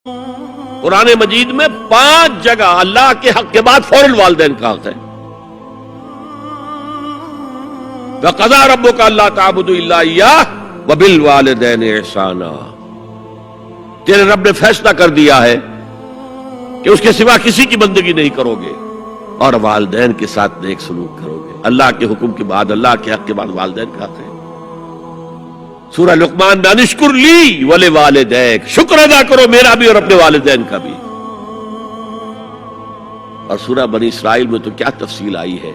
قرآن مجید میں 5 جگہ اللہ کے حق کے بعد فوراً والدین کا حق ہے. وَقَضَىٰ رَبُّكَ أَلَّا تَعْبُدُوا إِلَّا إِيَّاهُ وَبِالْوَالِدَيْنِ إِحْسَانًا. تیرے رب نے فیصلہ کر دیا ہے کہ اس کے سوا کسی کی بندگی نہیں کرو گے اور والدین کے ساتھ نیک سلوک کرو گے. اللہ کے حکم کے بعد، اللہ کے حق کے بعد والدین کا حق ہے. سورہ لقمان میں انشکر لی ولوالدیک، شکر ادا کرو میرا بھی اور اپنے والدین کا بھی. اور سورہ بنی اسرائیل میں تو کیا تفصیل آئی ہے.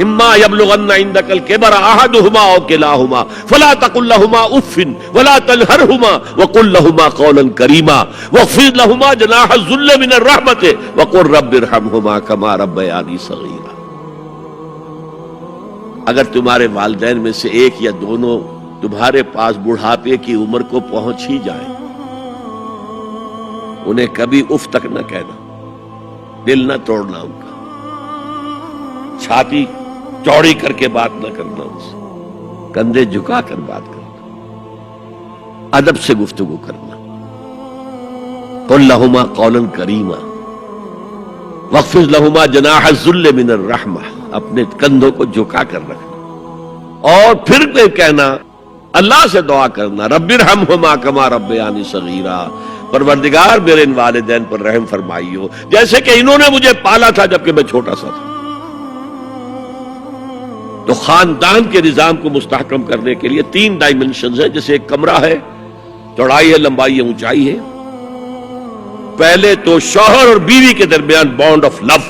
اما یبلغن عندک الکبر احدہما او کلاہما فلا تقل لهما اف ولا تنہرهما وقل لهما قولا کریما واخفض لهما جناح الذل من الرحمۃ وقل رب ارحمهما كما ربیانی صغیرا. اگر تمہارے والدین میں سے ایک یا دونوں تمہارے پاس بڑھاپے کی عمر کو پہنچ ہی جائیں، انہیں کبھی اف تک نہ کہنا، دل نہ توڑنا ان کا، چھاتی چوڑی کر کے بات نہ کرنا، ان سے کندھے جھکا کر بات کرنا، ادب سے گفتگو کرنا. قل لہما قولا کریما واخفض لہما جناح الذل من الرحمہ، اپنے کندھوں کو جھکا کر رکھنا. اور پھر کہنا، اللہ سے دعا کرنا، رب ارحمہما کما ربیانی صغیرا، پروردگار میرے ان والدین پر رحم فرمائیو جیسے کہ انہوں نے مجھے پالا تھا جبکہ میں چھوٹا سا تھا. تو خاندان کے نظام کو مستحکم کرنے کے لیے 3 ڈائمنشنز ہیں. جیسے ایک کمرہ ہے، چوڑائی ہے، لمبائی ہے، اونچائی ہے. پہلے تو شوہر اور بیوی کے درمیان بانڈ آف لو.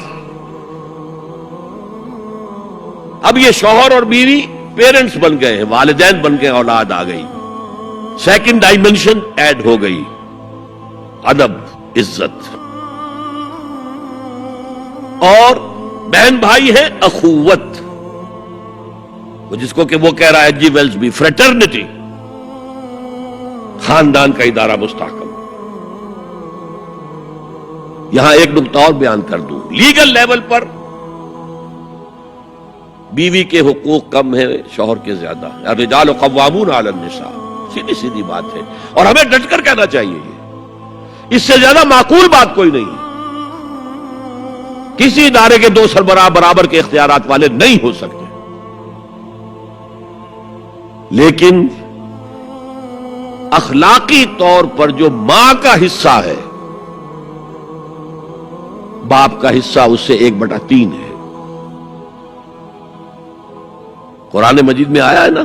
اب یہ شوہر اور بیوی پیرنٹس بن گئے ہیں، والدین بن گئے، اولاد آ گئی. سیکنڈ ڈائمنشن ایڈ ہو گئی، ادب، عزت. اور بہن بھائی ہے، اخوت، جس کو کہ وہ کہہ رہا ہے جی ویلز بھی، فریٹرنٹی. خاندان کا ادارہ مستحکم. یہاں ایک نقطہ اور بیان کر دوں. لیگل لیول پر بیوی کے حقوق کم ہیں، شوہر کے زیادہ. الرجال قوامون علی النساء، سیدھی سیدھی بات ہے اور ہمیں ڈٹ کر کہنا چاہیے. یہ اس سے زیادہ معقول بات کوئی نہیں ہے. کسی ادارے کے 2 سربراہ برابر کے اختیارات والے نہیں ہو سکتے. لیکن اخلاقی طور پر جو ماں کا حصہ ہے، باپ کا حصہ اس سے 1/3 ہے. قرآن مجید میں آیا ہے نا،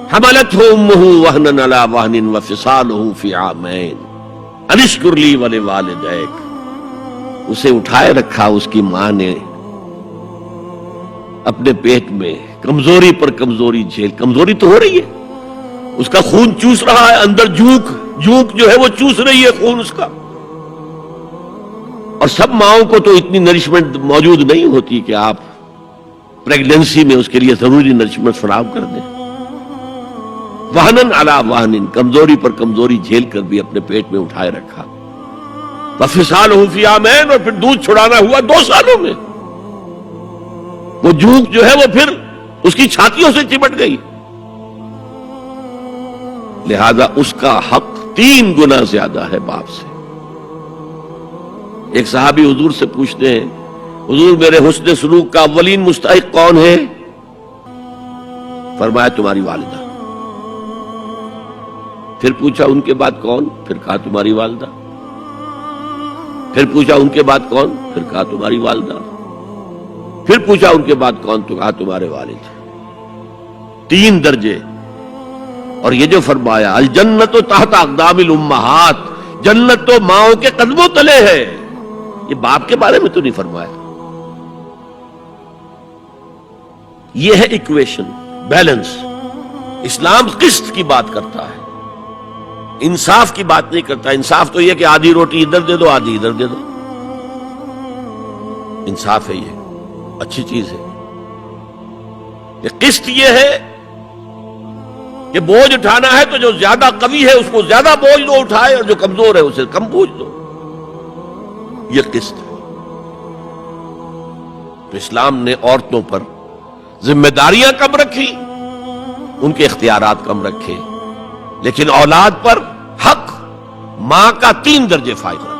حملتہ امہ وہنا علی وہن وفصالہ فی عامین ان اشکر لی ولوالدیک. اسے اٹھائے رکھا اس کی ماں نے اپنے پیٹ میں، کمزوری پر کمزوری جھیل. کمزوری تو ہو رہی ہے، اس کا خون چوس رہا ہے اندر، جھونک جو ہے وہ چوس رہی ہے خون اس کا. اور سب ماؤں کو تو اتنی نرشمنٹ موجود نہیں ہوتی کہ آپ پریگننسی میں اس کے لیے ضروری نرشمنٹ فراہم کر دیں. وہنن علی وہن، کمزوری پر کمزوری جھیل کر بھی اپنے پیٹ میں اٹھائے رکھا. وفصالہ فی عامین، اور پھر دودھ چھڑانا ہوا 2 سالوں میں. وہ جھونک جو ہے وہ پھر اس کی چھاتیوں سے چمٹ گئی. لہذا اس کا حق 3 گنا زیادہ ہے باپ سے. ایک صحابی حضور سے پوچھتے ہیں، حضور میرے حسن سلوک کا اولین مستحق کون ہے؟ فرمایا تمہاری والدہ. پھر پوچھا ان کے بعد کون؟ پھر کہا تمہاری والدہ. پھر پوچھا ان کے بعد کون؟ پھر کہا تمہاری والدہ. پھر پوچھا ان کے بعد کون؟ تو کہا تمہارے والد. 3 درجے. اور یہ جو فرمایا الجنت تحت اقدام الامہات، جنت تو ماؤں کے قدموں تلے ہے، یہ باپ کے بارے میں تو نہیں فرمایا. یہ ہے ایکویشن، بیلنس. اسلام قسط کی بات کرتا ہے، انصاف کی بات نہیں کرتا. انصاف تو یہ کہ آدھی روٹی ادھر دے دو، آدھی ادھر دے دو. انصاف ہے، یہ اچھی چیز ہے. یہ قسط یہ ہے کہ بوجھ اٹھانا ہے تو جو زیادہ قوی ہے اس کو زیادہ بوجھ دو اٹھائے، اور جو کمزور ہے اسے کم بوجھ دو. یہ قسط ہے. تو اسلام نے عورتوں پر ذمہ داریاں کم رکھی، ان کے اختیارات کم رکھے، لیکن اولاد پر حق ماں کا 3 درجے فائق رکھنا.